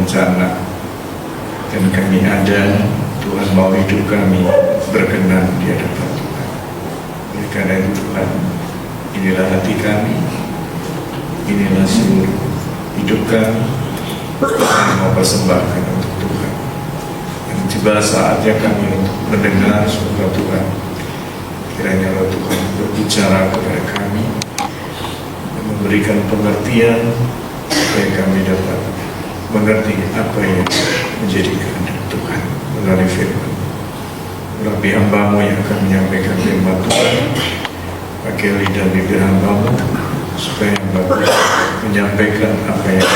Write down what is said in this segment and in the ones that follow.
rencana, dan kami ada, Tuhan mau hidup kami berkenan di hadapan Tuhan. Oleh karena itu Tuhan, inilah hati kami, inilah seluruh hidup kami, kami mau persembahkan untuk Tuhan. Dan tiba saatnya kami untuk mendengar suara Tuhan. Kiranya Roh Tuhan berbicara kepada kami dan memberikan pengertian supaya kami dapat mengerti apa yang menjadi kehendak Tuhan melalui firman. Melalui hamba-Mu yang akan menyampaikan firman Tuhan, pakai lidah bibir hamba-Mu supaya hamba menyampaikan apa yang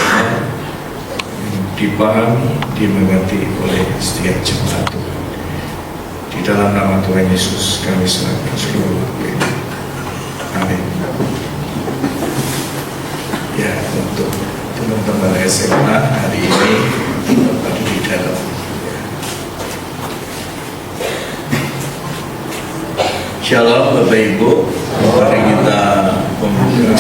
dipahami, dimengerti oleh setiap jemaat Tuhan. Di dalam nama Tuhan Yesus kami serahkan seluruh waktu ini. Amin. Ya, untuk teman-teman SMA hari ini Bapak di dalam. Shalom Bapak Ibu, mari kita membuka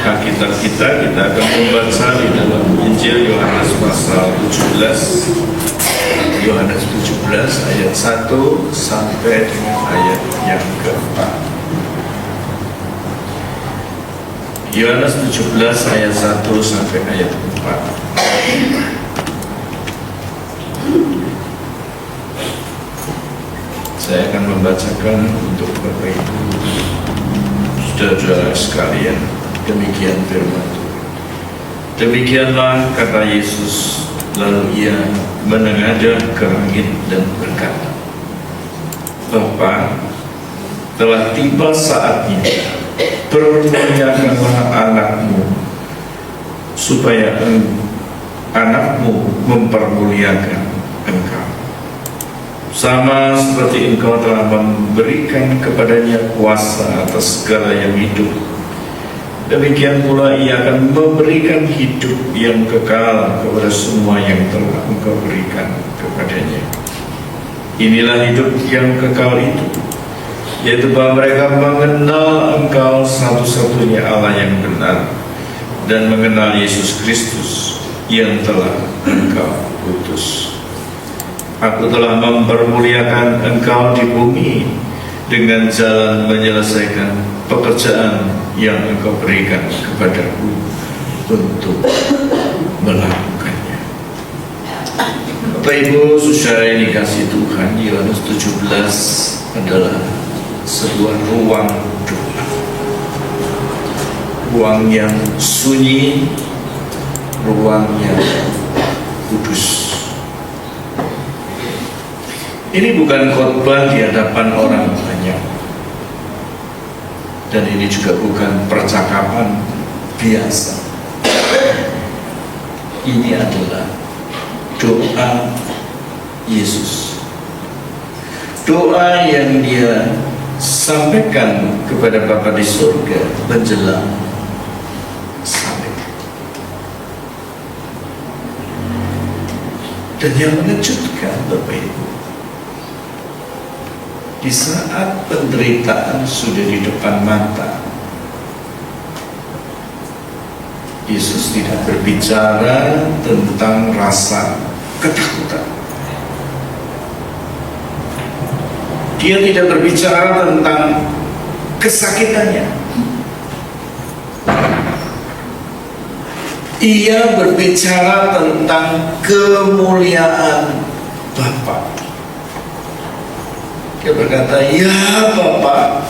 Alkitab kita akan membaca di dalam Injil Yohanes pasal 17. Yohanes 17 ayat 1 sampai dengan ayat yang keempat. Yohanes 17 ayat 1 sampai ayat 4. Saya akan membacakan untuk Bapak Ibu saudara-saudara sekalian. Demikian firman Tuhan. Demikianlah kata Yesus, lalu ia menengadah ke langit dan berkata, Bapa, telah tiba saatnya, permuliakanlah anakmu, supaya anakmu mempermuliakan engkau. Sama seperti engkau telah memberikan kepadanya kuasa atas segala yang hidup, demikian pula ia akan memberikan hidup yang kekal kepada semua yang telah engkau berikan kepadanya. Inilah hidup yang kekal itu, yaitu bahwa mereka mengenal engkau satu-satunya Allah yang benar, dan mengenal Yesus Kristus yang telah engkau utus. Aku telah mempermuliakan engkau di bumi dengan jalan menyelesaikan pekerjaan yang engkau berikan kepadaku untuk melakukannya. Bapak Ibu saudara yang dikasihi Tuhan, Yohanes 17 adalah sebuah ruang doa, ruang yang sunyi, ruang yang kudus. Ini bukan khotbah di hadapan orang banyak, dan ini juga bukan percakapan biasa. Ini adalah doa Yesus, doa yang dia sampaikan kepada Bapa di surga menjelang salib. Dan yang mengejutkan Bapak Ibu, di saat penderitaan sudah di depan mata, Yesus tidak berbicara tentang rasa ketakutan. Dia tidak berbicara tentang kesakitannya. Ia berbicara tentang kemuliaan Bapa. Dia berkata, ya Bapa,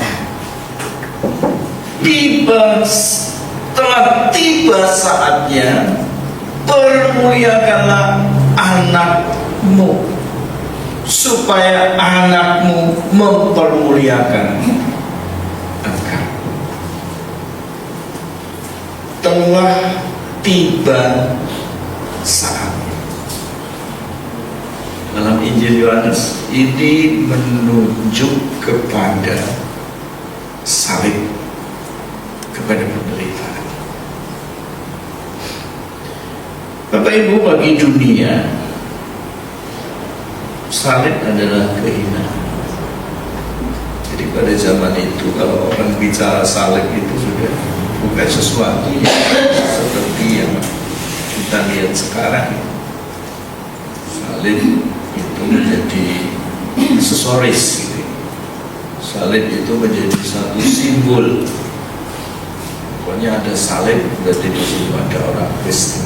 telah tiba saatnya, permuliakanlah anakmu, supaya anakmu mempermuliakan engkau. Telah tiba saatnya. Dalam Injil Yohanes ini menunjuk kepada salib, kepada penderitaan. Bapak Ibu, bagi dunia salib adalah kehinaan. Jadi pada zaman itu kalau orang bicara salib itu sudah bukan sesuatu yang seperti yang kita lihat sekarang, salib itu menjadi aksesoris gitu. Salib itu menjadi satu simbol. Pokoknya ada salib, berarti di situ ada orang Kristen.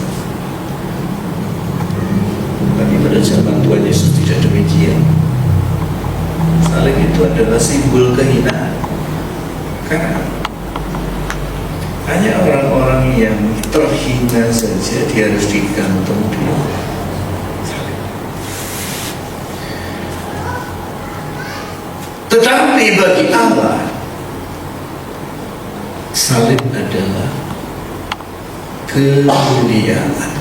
Tapi pada zaman Tuhan Yesus tidak demikian. Salib itu adalah simbol kehinaan. Karena hanya orang-orang yang terhina saja dia harus digantung di salib. Tetapi bagi Allah, salib adalah kemuliaan.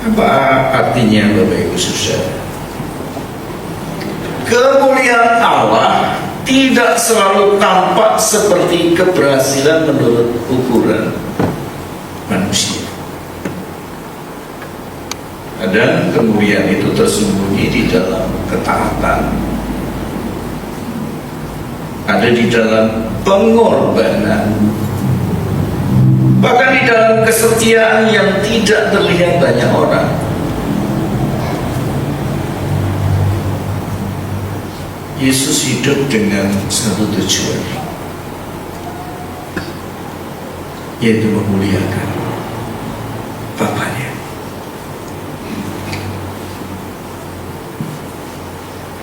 Apa artinya Bapak Ibu Saudara? Kemuliaan Allah tidak selalu tampak seperti keberhasilan menurut ukuran manusia. Dan kemuliaan itu tersembunyi di dalam ketaatan, ada di dalam pengorbanan, bahkan di dalam kesetiaan yang tidak terlihat banyak orang. Yesus hidup dengan satu tujuan, yaitu memuliakan Bapaknya.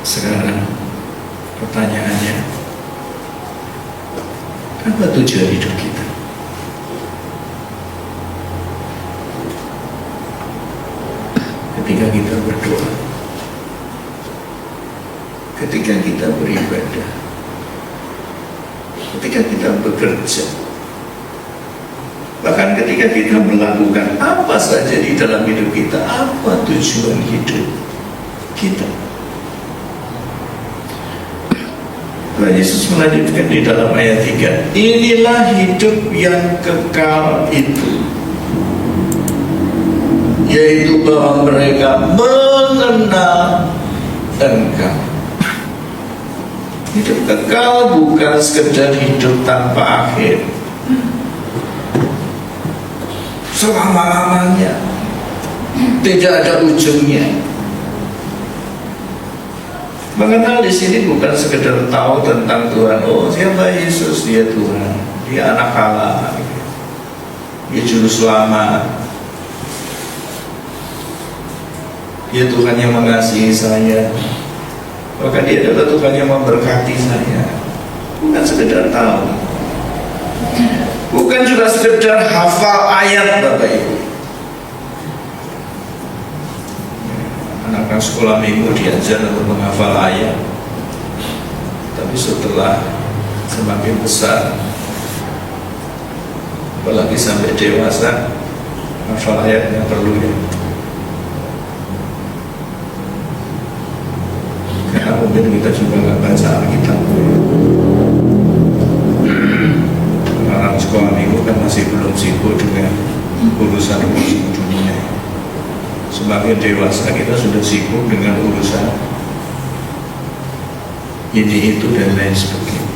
Sekarang pertanyaannya, apa tujuan hidup kita? Ketika kita berdoa, ketika kita beribadah, ketika kita bekerja, bahkan ketika kita melakukan apa saja di dalam hidup kita, apa tujuan hidup kita? Tuhan Yesus melanjutkan di dalam ayat 3, inilah hidup yang kekal itu, yaitu bahwa mereka mengenal Engkau. Hidup kekal bukan sekedar hidup tanpa akhir, selama-lamanya, tidak ada ujungnya. Mengenal di sini bukan sekedar tahu tentang Tuhan. Oh, siapa Yesus? Dia Tuhan, dia anak Allah, dia juru selamat, dia Tuhan yang mengasihi saya, bahkan dia adalah Tuhan yang memberkati saya. Bukan sekedar tahu, bukan juga sekedar hafal ayat, Bapak Ibu. Anak-anak sekolah minggu diajar untuk menghafal ayat, tapi setelah semakin besar, apalagi sampai dewasa, hafal ayatnya perlu ya. Karena mungkin kita juga nggak baca Alkitab. Anak sekolah minggu kan masih belum sibuk dengan urusan dunia. Semakin dewasa kita sudah sibuk dengan urusan ini itu dan lain sebagainya.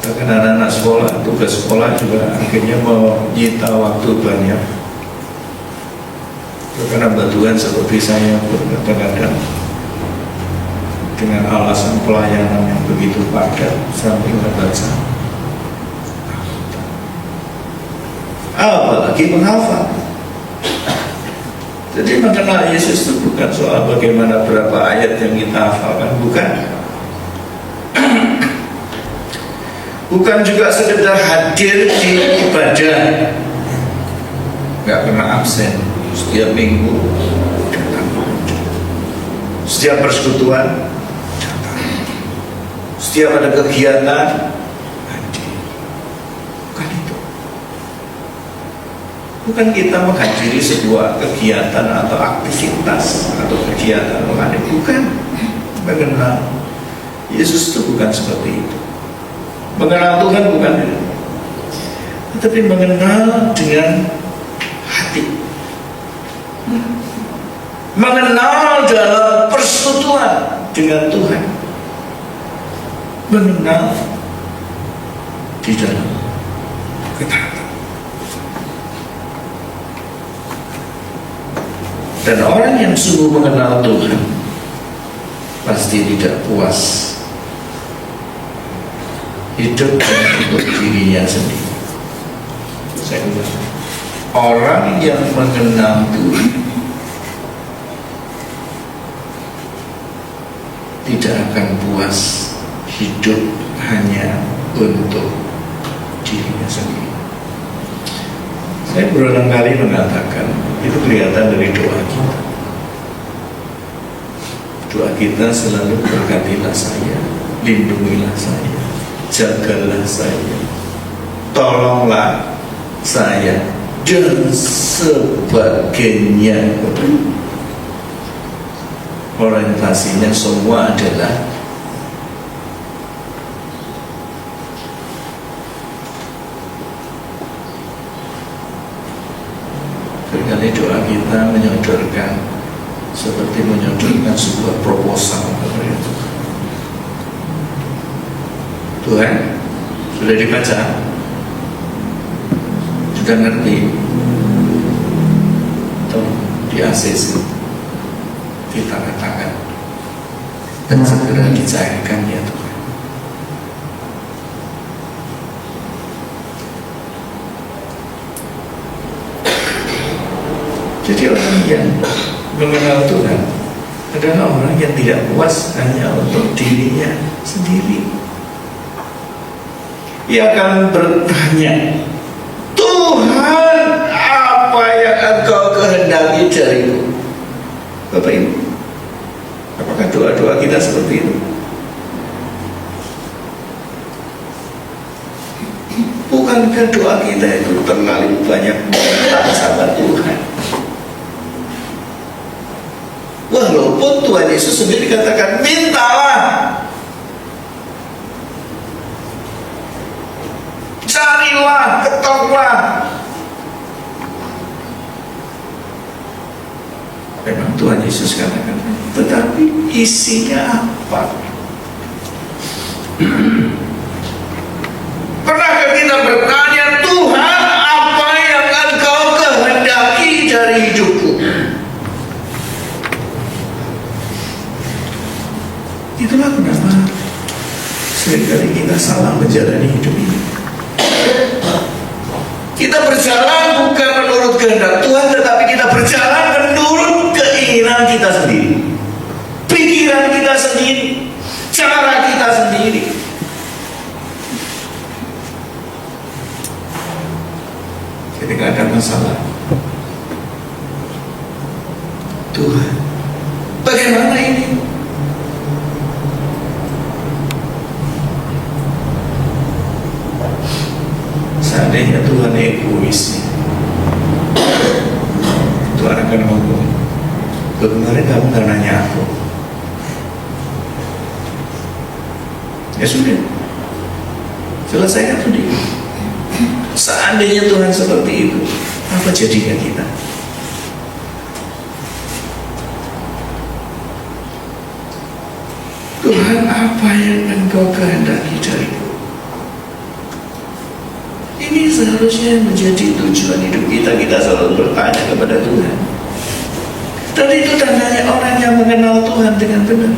Bahkan anak-anak sekolah, tugas sekolah juga akhirnya menyita waktu banyak. Karena Tuhan seperti saya pun kadang-kadang dengan alasan pelayanan yang begitu padat sampai membaca, apalagi menghafal. Jadi mengenal Yesus itu bukan soal bagaimana berapa ayat yang kita hafalkan, bukan. Bukan juga sekedar hadir di ibadah, nggak pernah absen, setiap minggu datang, setiap persekutuan datang, setiap ada kegiatan hadir. Bukan itu. Bukan kita menghadiri sebuah kegiatan atau aktivitas atau kegiatan rohani, bukan. Mengenal Yesus itu bukan seperti itu. Mengenal Tuhan bukan itu, tetapi mengenal dengan hati, mengenal dalam persekutuan dengan Tuhan, mengenal di dalam Dan orang yang sungguh mengenal Tuhan pasti tidak puas hidup untuk dirinya sendiri. Saya ulang, orang yang mengenal Tuhan tidak akan puas hidup hanya untuk dirinya sendiri. Saya berulang kali mengatakan, itu kelihatan dari doa kita. Doa kita selalu berkatilah saya, lindungilah saya, jagalah saya, tolonglah saya, dan sebagainya. Orientasinya semua adalah berkali doa kita menyodorkan seperti menyodorkan sebuah proposal kepada Tuhan. Tuhan, sudah dibaca? Sudah ngerti? Tolong di ACC, ditandatangan dan segera dicairkan ya Tuhan. Jadi orang yang mengenal Tuhan adalah orang yang tidak puas hanya untuk dirinya sendiri. Ia akan bertanya, Tuhan, apa yang Engkau kehendaki dariku? Bapak Ibu, apakah doa-doa kita seperti itu? Bukankah doa kita itu terlalu banyak minta sama Tuhan? Walaupun Tuhan Yesus sendiri katakan, mintalah, carilah, ketoklah. Memang Tuhan Yesus katakan, tetapi isinya apa? Pernahkah kita bertanya, Tuhan, apa yang Engkau kehendaki dari hidupku? Itulah kenapa seringkali kita salah menjalani hidup ini. Kita berjalan bukan menurut kehendak Tuhan, tetapi kita berjalan menurut keinginan kita sendiri, pikiran kita sendiri, cara kita sendiri. Ketika ada masalah, Tuhan, bagaimana ini? Seandainya Tuhan egois, Tuhan akan ngomong, kemarin kamu gak nanya aku. Ya sudah, selesaikan sendiri. Seandainya Tuhan seperti itu, apa jadinya kita? Tuhan, apa yang Engkau kehendaki dariku? Ini seharusnya menjadi tujuan hidup kita. Kita selalu bertanya kepada Tuhan. Dan itu tandanya orang yang mengenal Tuhan dengan benar.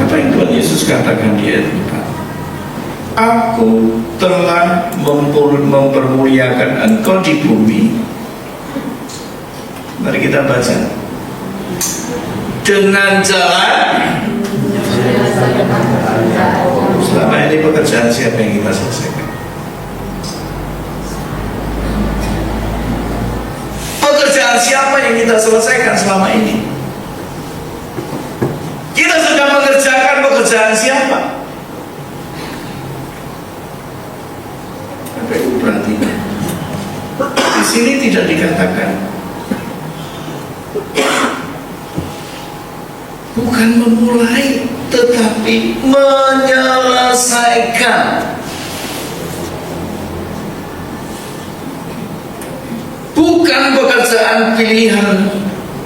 Apa yang Tuhan Yesus katakan di ayat 4? Aku telah mempermuliakan engkau di bumi. Mari kita baca. Dengan jalan, selama ini pekerjaan siapa yang kita selesaikan? Pekerjaan siapa yang kita selesaikan selama ini? Kita sudah mengerjakan pekerjaan siapa? Apa itu berarti? Di sini tidak dikatakan bukan memulai, tetapi menyelesaikan. Bukan pekerjaan pilihan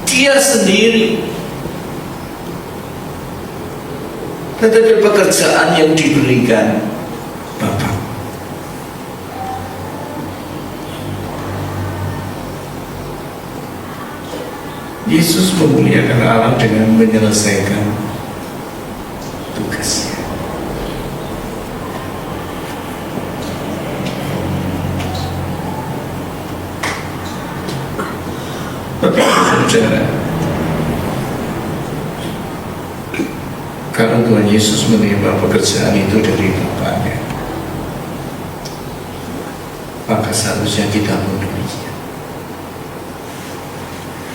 dia sendiri, tetapi pekerjaan yang diberikan Bapa. Yesus memuliakan Allah dengan menyelesaikan tugasnya. Bapak Ibu Saudara, kalau Tuhan Yesus menerima pekerjaan itu dari Bapaknya, maka seharusnya kita pun demikian.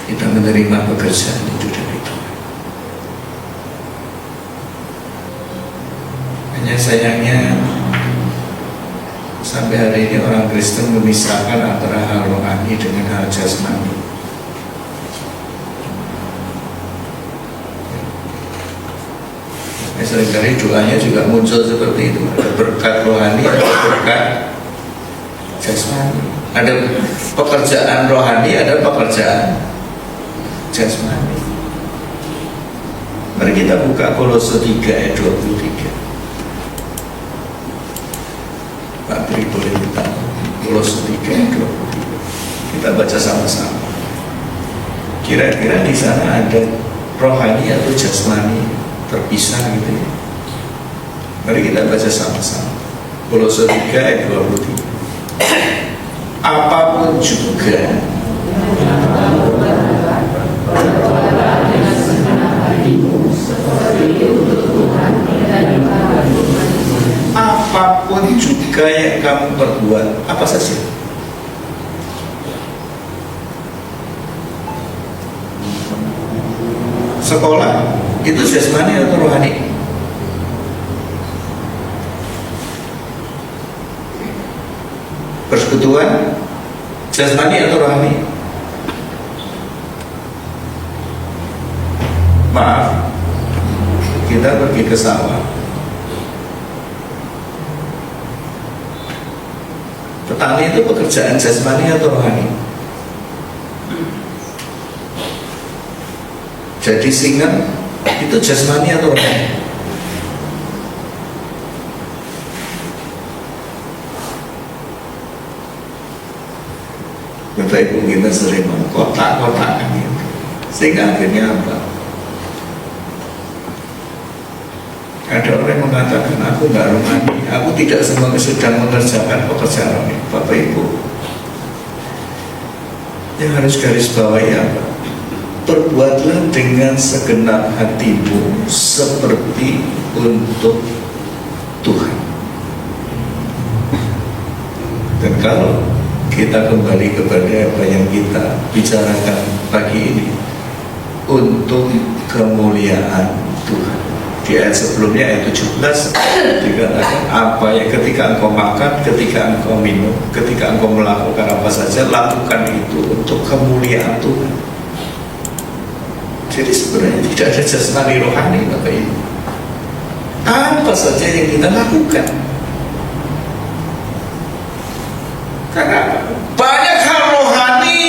Kita menerima pekerjaan itu dari Tuhan. Hanya sayangnya sampai hari ini orang Kristen memisahkan antara hal rohani dengan hal jasmani. Seringkali doanya juga muncul seperti itu, ada berkat rohani, ada berkat jasmani, ada pekerjaan rohani, ada pekerjaan jasmani. Mari kita buka Kolose 3 ayat 23. Pak Tri boleh kita Kolose 3 ayat 23. Kita baca sama-sama. Kira-kira di sana ada rohani atau jasmani terpisah gitu ya. Mari kita baca sama-sama. Kolose 3 ayat 23. Apapun juga apapun juga yang kamu perbuat, apa saja, sekolah itu jasmani atau rohani? Persekutuan jasmani atau rohani? Maaf, kita pergi ke sawah, petani itu pekerjaan jasmani atau rohani? Jadi singa itu jasmani atau rohani? Bapak Ibu kita sering mengkotak-kotakan itu, sehingga akhirnya apa? Ada orang yang mengatakan aku nggak rohani, aku tidak sedang mengerjakan pekerjaan rohani. Bapak Ibu, yang harus garis bawahi apa? Perbuatlah dengan segenap hatimu seperti untuk Tuhan. Dan kalau kita kembali kepada apa yang kita bicarakan pagi ini, untuk kemuliaan Tuhan. Di ayat sebelumnya, ayat 17 dikatakan apa ya, ketika engkau makan, ketika engkau minum, ketika engkau melakukan apa saja, lakukan itu untuk kemuliaan Tuhan. Jadi sebenarnya tidak ada jasmani rohani, Bapak Ibu. Apa saja yang kita lakukan, karena banyak hal rohani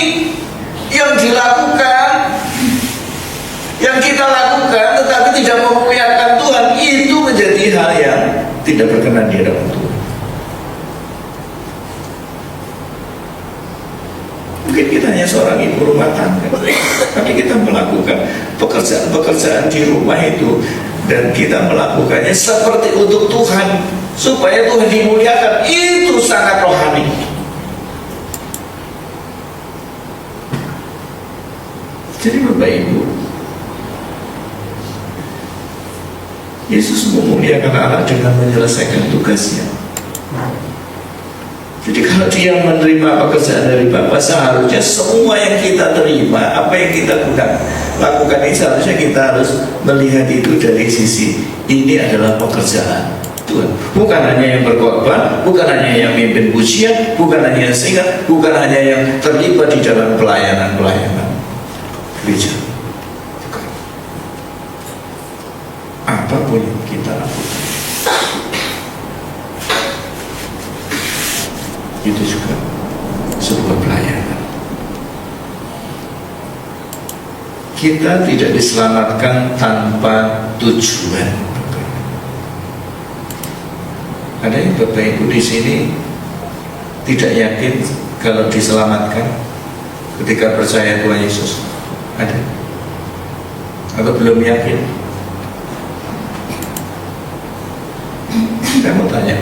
yang dilakukan, yang kita lakukan, tetapi tidak memuliakan Tuhan, itu menjadi hal yang tidak berkenan di hadapan Tuhan. Mungkin kita hanya seorang ibu rumah tangga, tapi kita melakukan pekerjaan-pekerjaan di rumah itu, dan kita melakukannya seperti untuk Tuhan, supaya Tuhan dimuliakan. Itu sangat rohani. Jadi Bapak Ibu, Yesus memuliakan Allah dengan menyelesaikan tugasnya. Jadi kalau dia menerima pekerjaan dari Bapa, seharusnya semua yang kita terima, apa yang kita lakukan ini, seharusnya kita harus melihat itu dari sisi ini adalah pekerjaan Tuhan. Bukan hanya yang berkorban, bukan hanya yang mimpin pujian, bukan hanya yang singkat, bukan hanya yang terlibat di dalam pelayanan gereja. Apapun yang kita lakukan, itu juga sebuah pelayanan. Kita tidak diselamatkan tanpa tujuan. Ada yang Bapak Ibu di sini tidak yakin kalau diselamatkan ketika percaya Tuhan Yesus? Ada? Atau belum yakin? Saya mau tanya,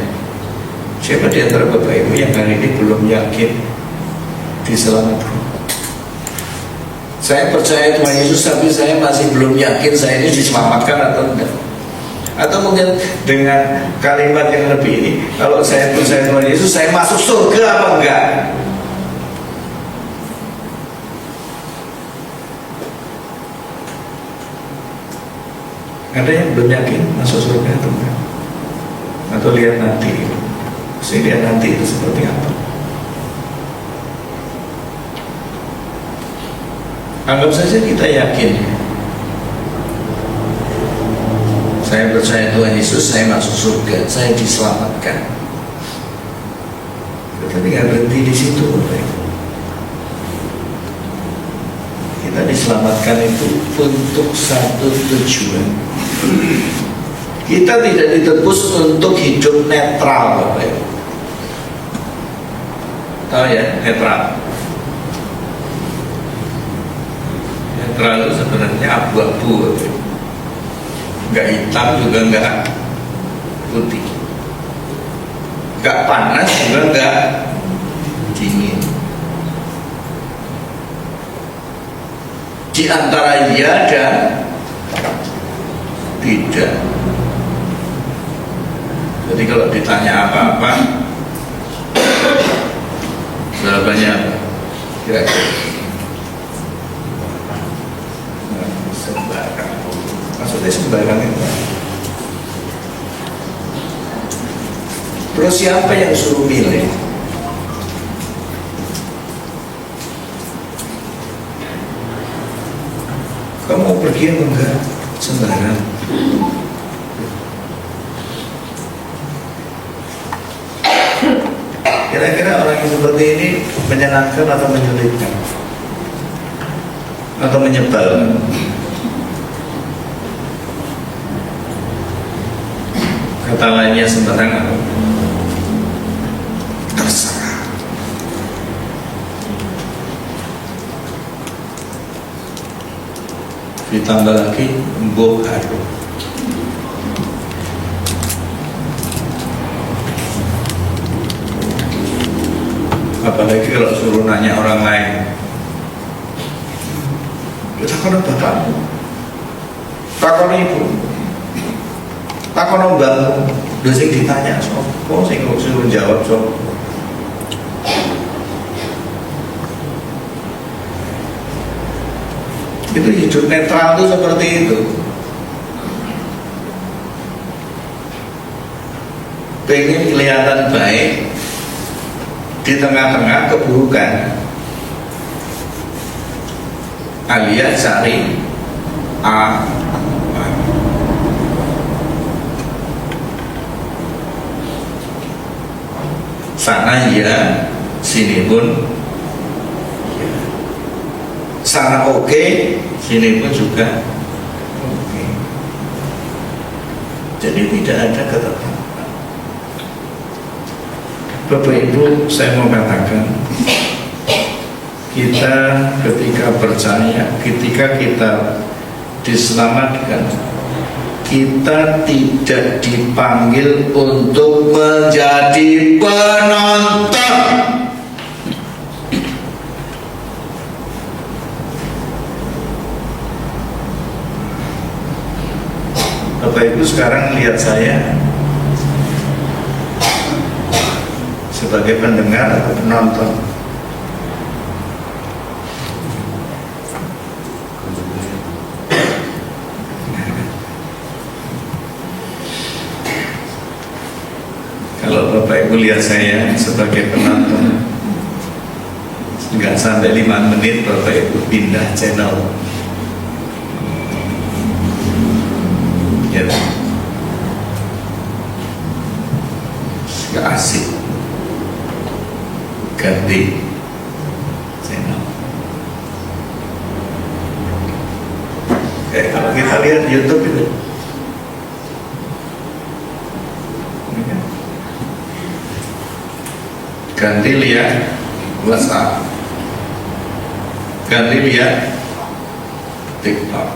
siapa di antara Bapak Ibu yang hari ini belum yakin diselamatkan? Saya percaya Tuhan Yesus, tapi saya masih belum yakin saya ini diselamatkan atau enggak. Atau mungkin dengan kalimat yang lebih ini, kalau saya percaya Tuhan Yesus, saya masuk surga apa enggak? Ada yang belum yakin masuk surga atau enggak? Atau lihat nanti? Saya lihat nanti itu seperti apa? Anggap saja kita yakin, saya percaya Tuhan Yesus, saya masuk surga, saya diselamatkan. Tetapi nggak berhenti di situ, Bapak Ibu. Kita diselamatkan itu untuk satu tujuan. Kita tidak ditebus untuk hidup netral, Bapak Ibu. Tahu ya, netral. Netral itu sebenarnya abu-abu, nggak hitam juga nggak putih, nggak panas juga nggak dingin, di antara iya dan tidak. Jadi kalau ditanya apa-apa, jawabannya apa? Kira-kira sembarang. Maksudnya sembarang itu. Terus siapa yang suruh milih? Kamu mau pergi atau enggak? Sembarang. Kira-kira orang yang seperti ini menyenangkan atau menyulitkan? Atau menyebalkan? Kata lainnya sembarangan, terserah. Ditambah lagi mbok harum. Apalagi kalau suruh nanya orang lain, kita kan bapakmu, takon ibu, takon mbakmu, udah sing ditanya sopo, sing suruh jawab sopo. Itu hidup netral itu seperti itu. Pengen kelihatan baik di tengah-tengah keburukan, alias cari aman. Sana ya, sini pun ya. Sana oke, sini pun juga oke. Jadi tidak ada ketetapan. Bapak Ibu, saya mau katakan, kita ketika percaya, ketika kita diselamatkan, kita tidak dipanggil untuk menjadi penonton. Bapak Ibu sekarang lihat saya sebagai pendengar atau penonton. Kalau Bapak Ibu lihat saya sebagai penonton, nggak sampai 5 menit Bapak Ibu pindah channel. Ya, nggak asik, ganti channel. Kayak kalau kita lihat YouTube itu, ganti lihat WhatsApp, ganti lihat TikTok,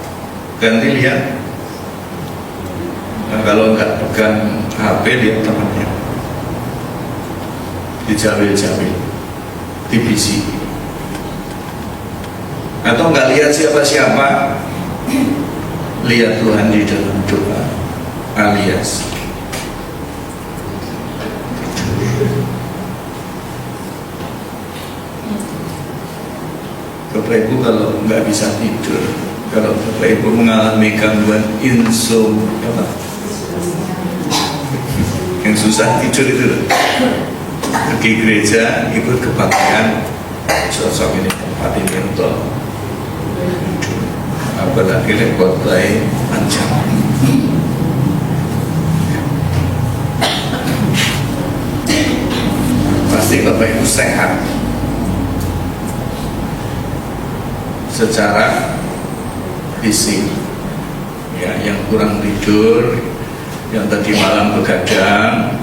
ganti lihat. Nah, kalau nggak pegang HP, lihat temannya dijawil-jawil, TBC, atau nggak lihat siapa-siapa, lihat Tuhan di dalam doa, alias Bapak Ibu kalau nggak bisa tidur, kalau Bapak Ibu mengalami gangguan insomnia, yang susah tidur itu, pergi gereja, ikut kebaktian, sosok ini tempat ini untuk apalagi lekot baik ancaman. Pasti Bapak Ibu sehat secara fisik, ya, yang kurang tidur, yang tadi malam begadang,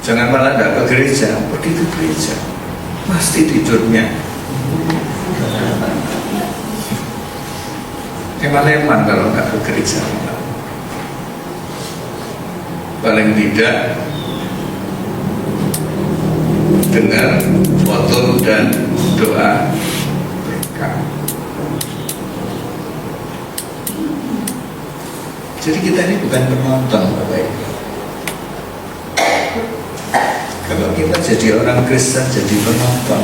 jangan malah tidak ke gereja, pergi ke gereja, pasti tidurnya eman-eman kalau nggak ke gereja. Paling tidak dengar foto dan doa berkah. Jadi kita ini bukan penonton, Bapak Ibu. Kalau kita jadi orang Kristen, jadi penonton,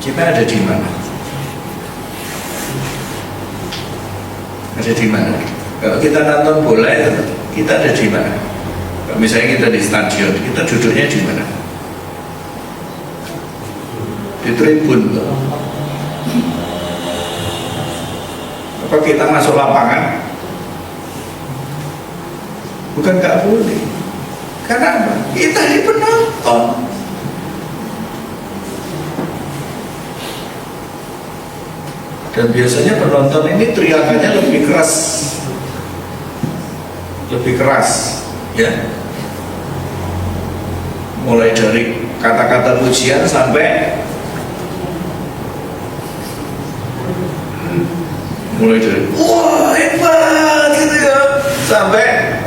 kita ada di mana? Ada di mana? Kalau kita nonton bola, kita ada di mana? Kalau misalnya kita di stadion, kita duduknya di mana? Di tribun. Apa kita masuk lapangan? Bukan nggak boleh. Karena apa? Kita ini penonton. Dan biasanya penonton ini teriakannya lebih keras, ya. Mulai dari kata-kata pujian sampai wah hebat gitu ya, sampai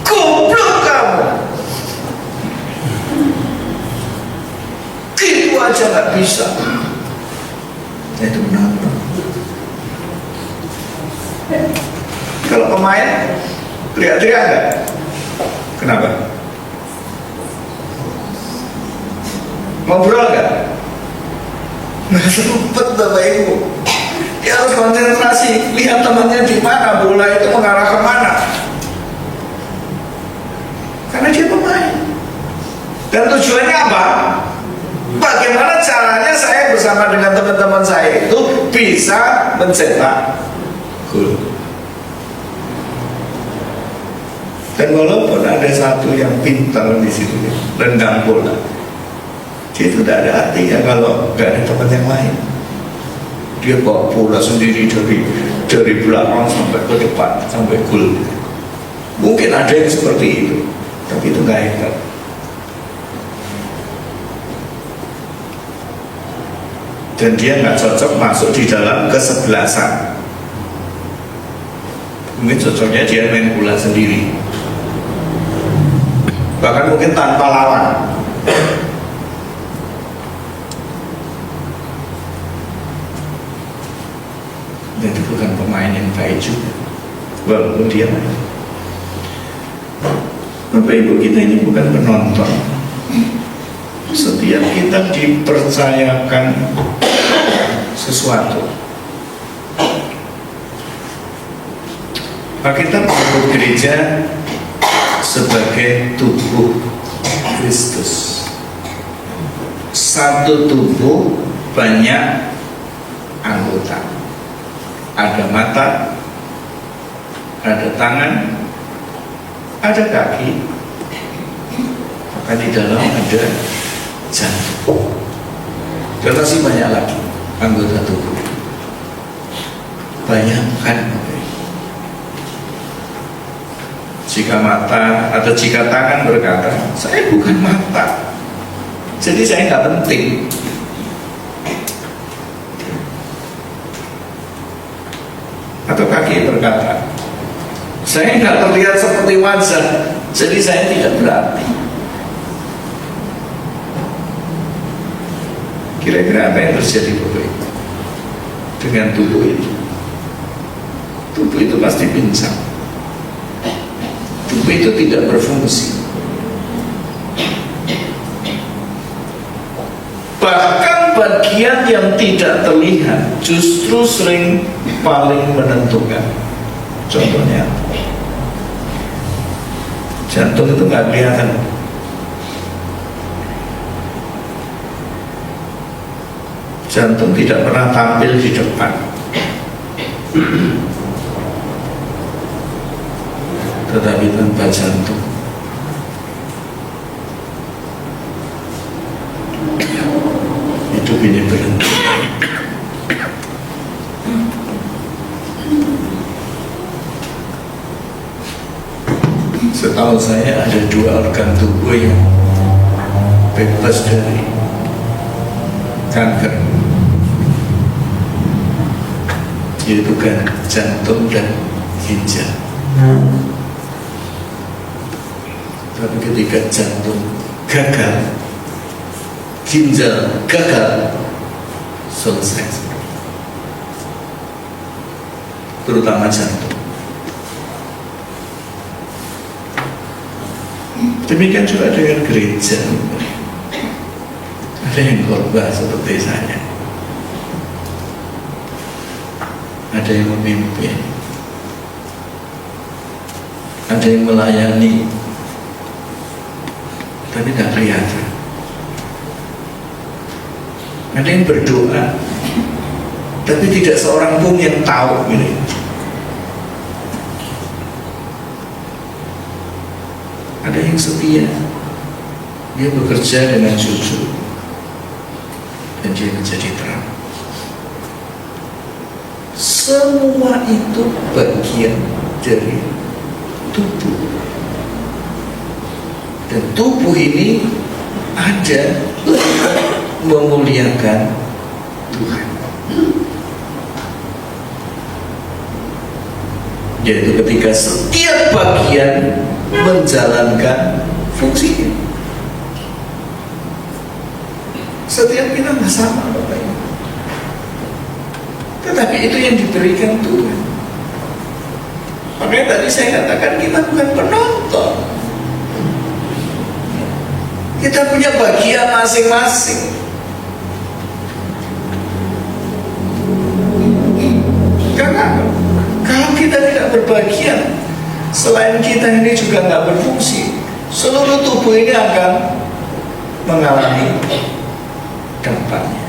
goblok kamu, gitu aja nggak bisa. Itu menonton. Kalau pemain teriak-teriak nggak? Kenapa? Ngobrol nggak? Nggak sempet, Bapak Ibu. Dia harus konsentrasi, lihat temannya di mana, bola itu mengarah kemana. Karena dia pemain. Dan tujuannya apa? Bagaimana caranya saya bersama dengan teman-teman saya itu bisa mencetak gol. Dan walaupun ada satu yang pintar di situ, rendang bola, dia itu tidak ada artinya kalau nggak ada teman yang lain. Dia bawa bola sendiri dari belakang sampai ke depan sampai gol. Mungkin ada yang seperti itu, tapi itu nggak hebat. Dan dia nggak cocok masuk di dalam kesebelasan. Mungkin cocoknya dia main bola sendiri, bahkan mungkin tanpa lawan. Dan itu bukan pemain yang baik juga, walaupun dia main. Bapak Ibu, kita ini bukan penonton. Setiap kita dipercayakan sesuatu, maka kita menyebut gereja sebagai tubuh Kristus. Satu tubuh, banyak anggota. Ada mata, ada tangan, ada kaki, maka di dalam ada jantung. Dan masih banyak lagi anggota tubuh. Bayangkan, jika mata atau jika tangan berkata, saya bukan mata, jadi saya nggak penting. Atau kaki berkata, saya nggak terlihat seperti wajah, jadi saya tidak berarti. Kira-kira apa yang terjadi Bapak Ibu dengan tubuh ini? Tubuh itu pasti pincang. Tubuh itu tidak berfungsi. Bahkan bagian yang tidak terlihat justru sering paling menentukan. Contohnya, jantung itu nggak kelihatan. Jantung tidak pernah tampil di depan, tetapi tanpa jantung hidup ini berhenti. Setahu saya ada 2 organ tubuh yang bebas dari kanker, yaitu kan jantung dan ginjal. Tapi ketika jantung gagal, ginjal gagal, selesai. Terutama jantung. Demikian juga dengan gereja. Ada yang khotbah seperti saya, ada yang memimpin, ada yang melayani, tapi tidak kelihatan. Ada yang berdoa, tapi tidak seorang pun yang tahu ini. Ada yang setia, dia bekerja dengan jujur, dan dia menjadi terang. Semua itu bagian dari tubuh. Dan tubuh ini ada memuliakan Tuhan, yaitu ketika setiap bagian menjalankan fungsinya. Setiap kita nggak sama Bapak Ibu, tetapi itu yang diberikan Tuhan. Makanya tadi saya katakan kita bukan penonton, kita punya bagian masing-masing. Karena kalau kita tidak berbagian, selain kita ini juga nggak berfungsi, seluruh tubuh ini akan mengalami dampaknya.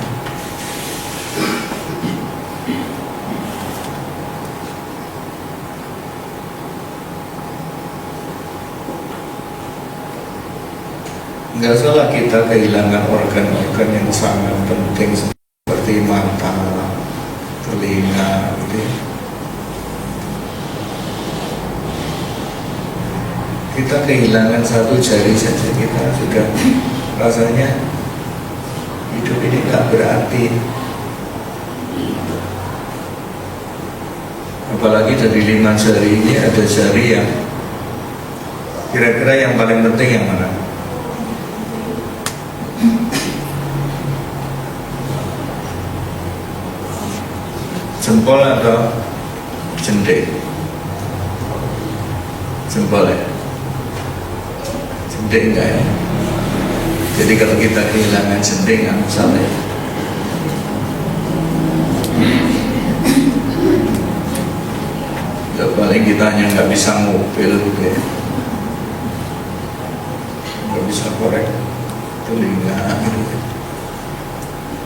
Nggak salah kita kehilangan organ-organ yang sangat penting seperti mata, telinga, gitu ya. Kita kehilangan satu jari saja, kita sudah rasanya hidup ini nggak berarti. Apalagi dari 5 jari ini ada jari yang kira-kira yang paling penting yang mana? Jempol atau jendek? Jempol ya? Jendek enggak ya? Jadi kalau kita kehilangan jendek nggak masalah ya? Ya paling kita hanya nggak bisa mobil gitu ya, nggak bisa korek telinga gitu ya.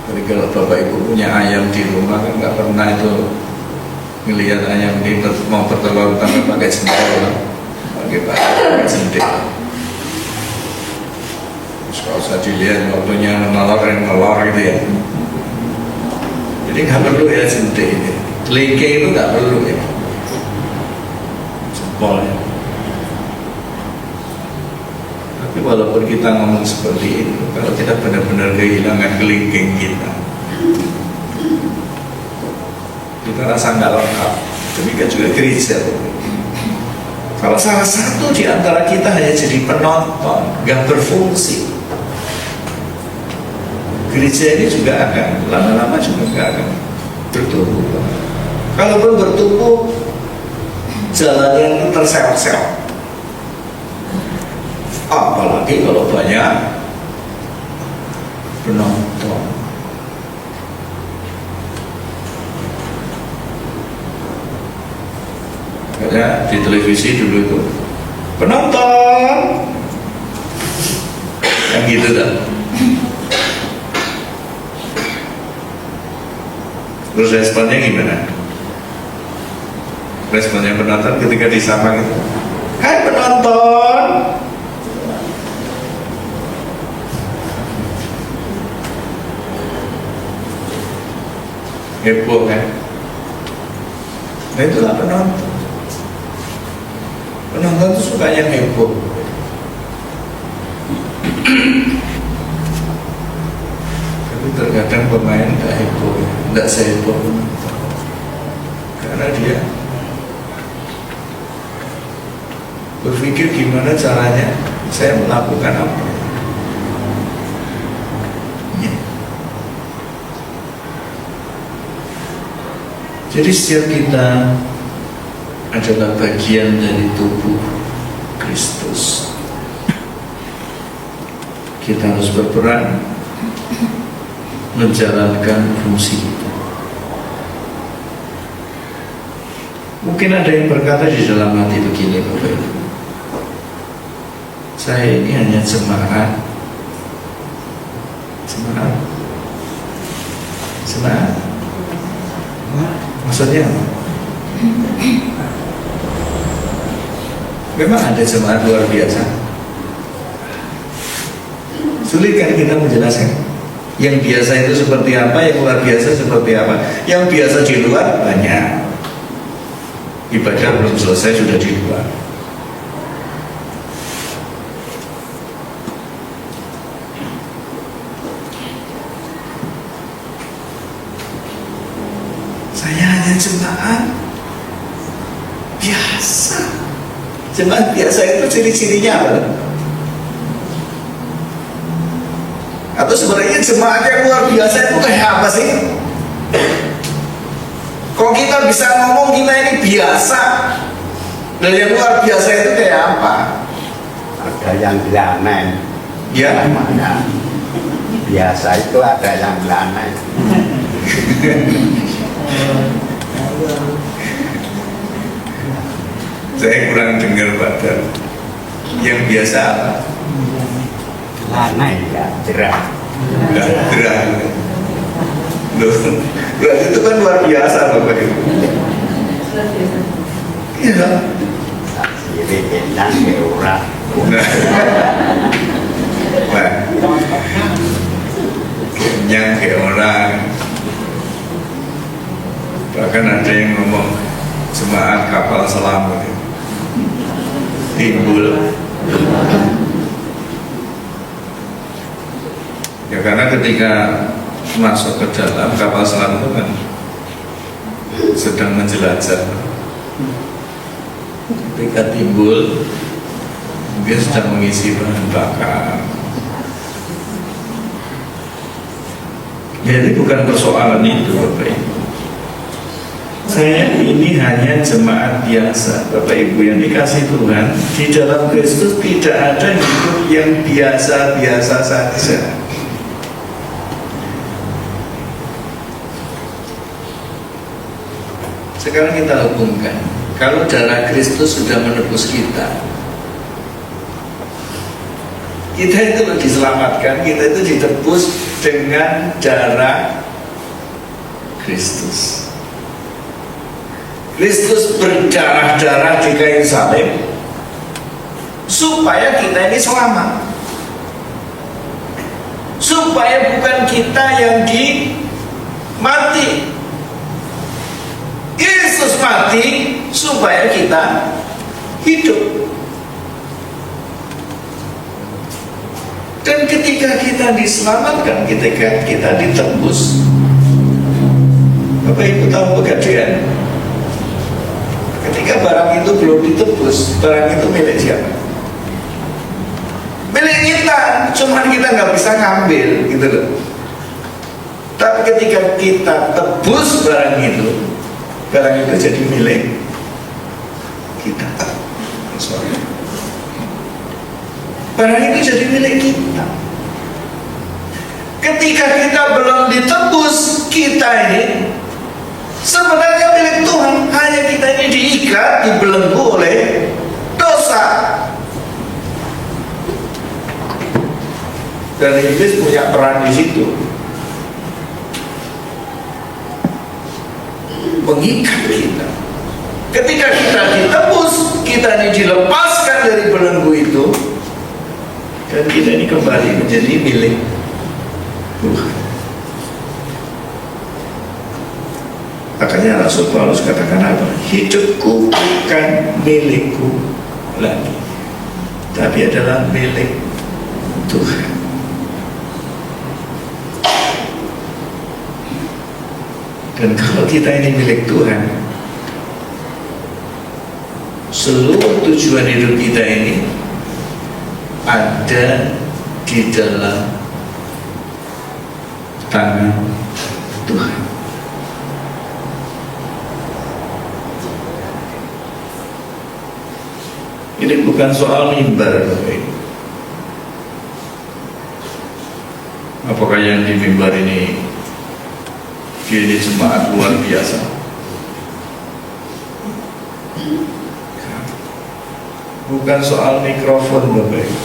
Jadi kalau Bapak Ibu punya ayam di rumah kan nggak pernah itu ngelihat ayam ini mau bertelur tanpa pakai jendela, pakai jendek. Terus kalau usah dilihat waktunya nelor gitu ya. Jadi nggak perlu ya jendek ini, kelingking itu nggak perlu ya, jempol ya. Tapi walaupun kita ngomong seperti itu, kalau kita benar-benar kehilangan kelingking kita rasa nggak lengkap. Demikian juga gereja. Kalau salah satu di antara kita hanya jadi penonton, nggak berfungsi, gereja ini juga akan lama-lama juga nggak akan bertumbuh. Kalaupun bertumbuh, jalannya itu terseok-seok. Apalagi kalau banyak penonton. Karena di televisi dulu itu penonton yang gitu kan. Terus responnya gimana? Responnya penonton ketika disapa gitu, hai penonton, heboh kan? Nah itulah penonton. Penonton itu suka yang heboh. Tapi terkadang pemain tidak heboh, tidak seheboh penonton. Karena dia berpikir gimana caranya saya melakukan apa. Jadi setiap kita adalah bagian dari tubuh Kristus. Kita harus berperan menjalankan fungsi kita. Mungkin ada yang berkata di dalam hati begini, Bapak Ibu, saya ini hanya jemaat. Maksudnya apa? Memang ada jemaat luar biasa. Sulit kan kita menjelaskan. Yang biasa itu seperti apa, yang luar biasa seperti apa. Yang biasa di luar banyak. Ibadah belum selesai sudah di luar. Saya hanya jemaat biasa. Jemaat biasa itu ciri-cirinya apa? Atau sebenarnya jemaat yang luar biasa itu kayak apa sih? Kok kita bisa ngomong kita ini biasa, dan yang luar biasa itu kayak apa? Ada yang aneh. Ya, mana? Biasa itu ada yang aneh. Saya kurang dengar pada yang biasa apa? Aneh ya, cerah. Gerah. Berarti itu kan luar biasa Bapak Ibu. Iya. Jadi kita orang. Nah, kenyang kayak orang. Bahkan ada yang ngomong jemaat kapal selam gitu. Timbul. Ya karena ketika masuk ke dalam kapal selam itu kan sedang menjelajah. Ketika timbul, mungkin sedang mengisi bahan bakar. Jadi bukan persoalan itu, Bapak Ibu. Saya ini hanya jemaat biasa, Bapak Ibu yang dikasih Tuhan. Di dalam Kristus tidak ada hidup yang biasa-biasa saja. Sekarang kita hubungkan, kalau darah Kristus sudah menebus kita itu diselamatkan, kita itu ditebus dengan darah Kristus. Kristus berdarah-darah di kayu salib supaya kita ini selamat, supaya bukan kita yang mati. Yesus mati supaya kita hidup. Dan ketika kita diselamatkan, ketika kita ditebus, Bapak Ibu tahu pegadaian barang itu belum ditebus, barang itu milik siapa? Milik kita, cuman kita nggak bisa ngambil gitu loh. Tapi ketika kita tebus barang itu jadi milik kita. Sorry. Barang itu jadi milik kita. Ketika kita belum ditebus, kita ini sebenarnya milik Tuhan. Hanya kita ini diikat, dibelenggu oleh dosa. Dan iblis punya peran di situ, mengikat kita. Ketika kita ditebus, kita ini dilepaskan dari belenggu itu, dan kita ini kembali menjadi milik Tuhan. Makanya Rasul Paulus katakan apa? Hidupku bukan milikku lagi, tapi adalah milik Tuhan. Dan kalau kita ini milik Tuhan, seluruh tujuan hidup kita ini ada di dalam tangan Tuhan. Ini bukan soal mimbar, Bapak Ibu. Apakah yang di mimbar ini jemaat luar biasa? Bukan soal mikrofon, Bapak Ibu.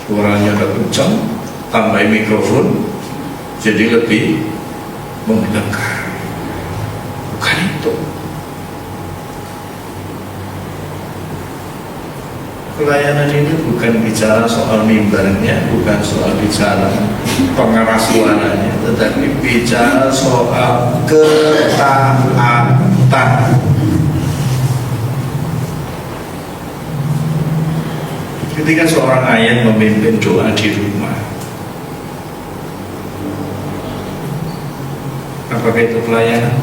Suaranya udah kencang, tambah mikrofon jadi lebih mendengar. Bukan itu. Pelayanan ini bukan bicara soal mimbarnya, bukan soal bicara pengeras suaranya, tetapi bicara soal ketaatan. Ketika seorang ayah memimpin doa di rumah, apakah itu pelayanan?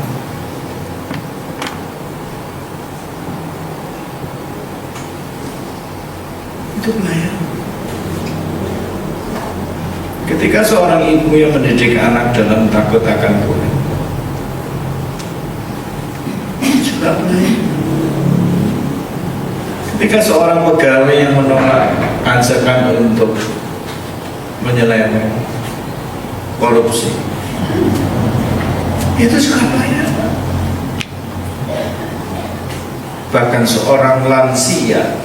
Itu pelayanan. Ketika seorang ibu yang mendidik anak dalam takut akan Tuhan, juga pelayanan. Ketika seorang pegawai yang menolak ajakan untuk menyeleweng korupsi, itu juga pelayanan. Bahkan seorang lansia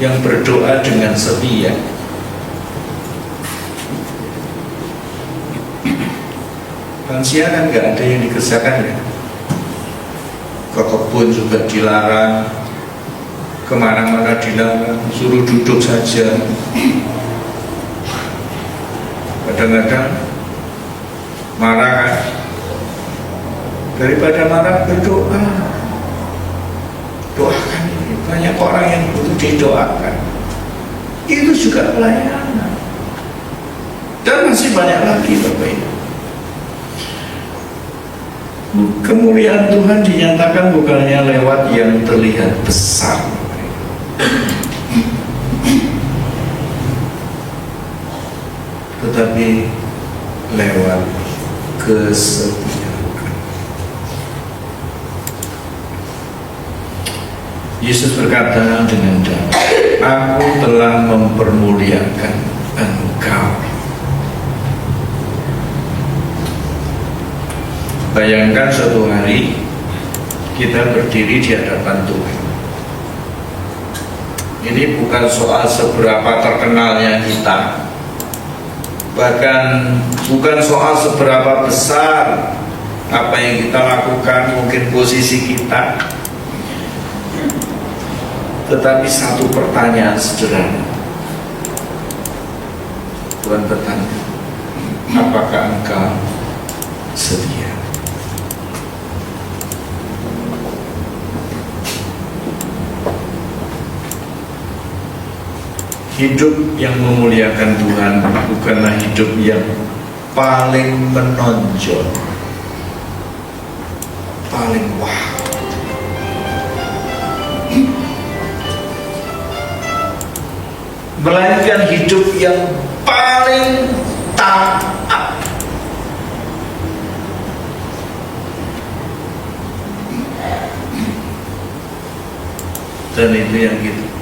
yang berdoa dengan setia, lansia kan nggak ada yang dikerjakan ya, ke kebun juga dilarang, kemana-mana dilarang, suruh duduk saja. Kadang-kadang marah kan, daripada marah berdoa, doakan ini. Banyak orang yang butuh didoakan, itu juga pelayanan. Dan masih banyak lagi, Bapak Ibu. Kemuliaan Tuhan dinyatakan bukannya lewat yang terlihat besar, tetapi lewat kesetiaan. Yesus berkata dengan damai, aku telah mempermuliakan engkau. Bayangkan suatu hari kita berdiri di hadapan Tuhan. Ini bukan soal seberapa terkenalnya kita, bahkan bukan soal seberapa besar apa yang kita lakukan, mungkin posisi kita, tetapi satu pertanyaan sederhana. Tuhan bertanya, apakah engkau setia? Hidup yang memuliakan Tuhan bukanlah hidup yang paling menonjol, paling wah, melainkan hidup yang paling taat. Dan itu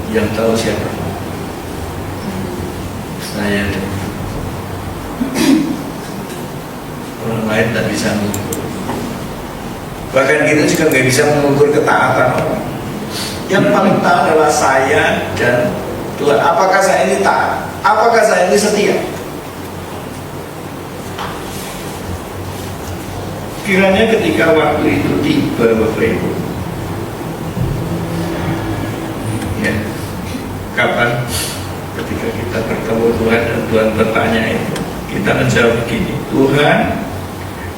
yang tahu siapa? Saya. Orang lain tak bisa mengukur. Bahkan kita juga nggak bisa mengukur ketaatan orang. Yang paling taat adalah saya dan Tuhan. Apakah saya ini taat? Apakah saya ini setia? Kiranya ketika waktu itu tiba, Bapak Ibu, ya, kapan ketika kita bertemu Tuhan dan Tuhan bertanya itu, kita menjawab begini, Tuhan,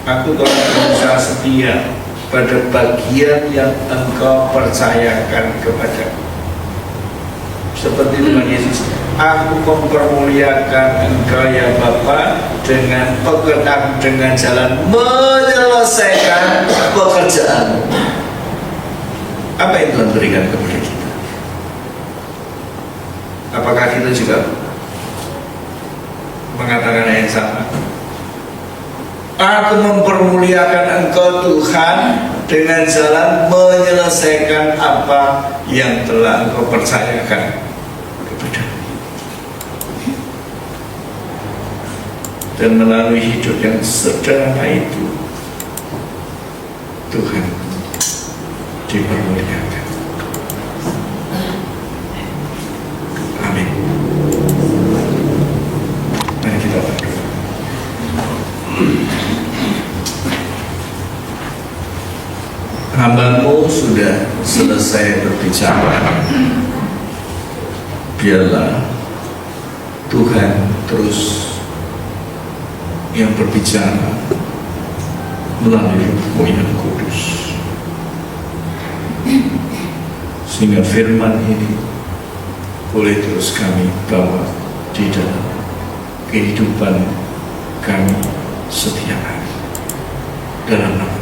aku telah berusaha setia pada bagian yang Engkau percayakan kepadaku. Seperti Tuhan Yesus, aku mempermuliakan Engkau ya Bapa dengan pekerjaan, dengan jalan menyelesaikan pekerjaan. Apa yang Tuhan berikan kepada kita? Apakah kita juga mengatakan yang sama? Aku mempermuliakan Engkau Tuhan dengan jalan menyelesaikan apa yang telah Engkau percayakan kepada. Dan melalui hidup yang sederhana itu, Tuhan dipermuliakan. Amin. Mari kita berdoa. Hamba-Mu sudah selesai berbicara. Biarlah Tuhan terus yang berbicara melalui Roh-Mu yang kudus, sehingga firman ini boleh terus kami bawa di dalam kehidupan kami setiap hari. Dalam nama